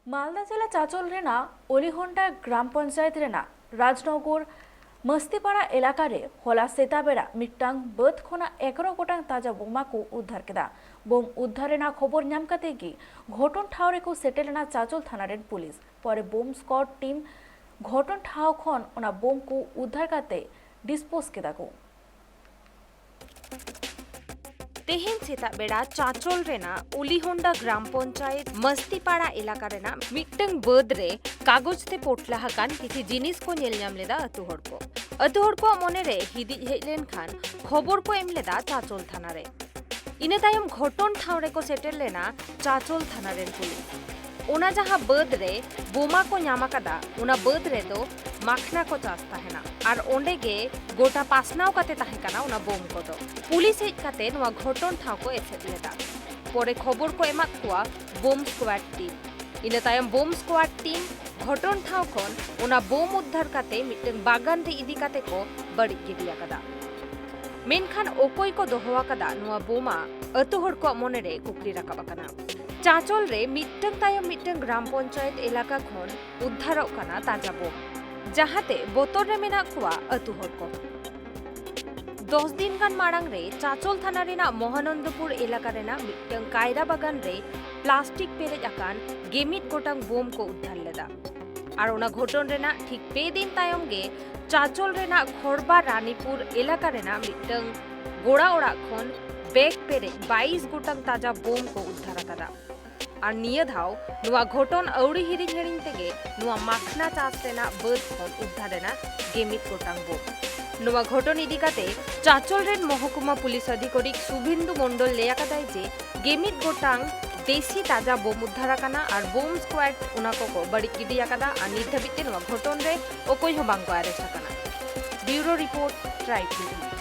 मालदा जिला चाचल रेना ओलिहंडा ग्राम पंचायत रेना राजनगर मस्तीपाड़ा एलाका रे होला सेताबेड़ा मिट्टांग बद खोना 11 गोटांग ताजा बोमा को उद्धार केदा। बोम उद्धार रेना खबर नाम काते गी घटन ठाव रे को सेटेलना चाचल थाना रेन पुलिस परे बोम स्क्वाड टीम घटन ठाव खन ओना बोम को उद्धार काते डिस्पोज केदा को। तेहेन सेता बेड़ा चाचल रेना ओलिहंडा ग्राम पंचायत मस्तीपाड़ा एलाका रेना मिट्टंग बद रे कागज ते पोटला हकान किसी जिनिस को नेल नाम लेदा अतु हड़ को मने रे हिदी हेज लेन खान खबर को एम लेदा चाचल थाना रे। इने तायम घटन ठाव रे को सेटेल लेना चाचल थाना रेन पुलिस। ओना जहां बद रे बोमा को ᱧᱟᱢ ᱠᱟᱫᱟ ओना बद रे दो माखना को चास ताहेना और ओंडे गे गोटा पासनाव काते ताहे काना ओना बोम को दो पुलिस हेज काते नोआ घटन ठाव को एसेद लेदा। परे खबर को एमात कुआ बोम स्क्वाड टीम। इने तायम बोम स्क्वाड टीम घटन ठाव खन ओना बोम उद्धार काते मिटन बागान रे इदी काते को बड़ी गिडिया कदा। मेनखान ओकोई को दोहवा कदा नोआ बोमा अतु हड़ को मने रे कुकली राकाबा काना। चाचल रे मिट्टंग तायम मिट्टंग ग्राम पंचायत एलाका खन उद्धारक काना ताजा बोम जहाते बोतर रे मेना कुआ अतु हड़ को। 10 दिन गान माड़ांग रे चाचल थाना रेना महानंदपुर एलाका रेना मिट्टंग कायरा बागान रे प्लास्टिक पेरेज आकान गेमिट गोटांग बोम को उद्धार लेदा। और ओना घटन रेना ठीक 2 दिन तायम गे चाचल रेना खड़बा रानीपुर एलाका रेना मिट्टंग गोड़ा ओड़ा खन बैग पेरेज 22 गोटांग ताजा बोम को उद्धार कदा। और निया धाव नुआ घटन अवड़ी हिरिंग हिरिंग तेगे नुआ माखना चास रेना बद खन उद्धार रेना गेमित गोटांग बोम। नुआ घटन इदी काते चाचल रेन महकुमा पुलिस अधिकारी शुभेंदु मंडल लेया कदाय जे गेमित गोटांग देसी ताजा बोम उद्धार काना और बोम स्क्वाड उना को बड़ी गिडिया कदा और नित धाबिते नुआ घटन रे ओकोई हो बांग को अरेस्ट काना। Bureau report tribe TV.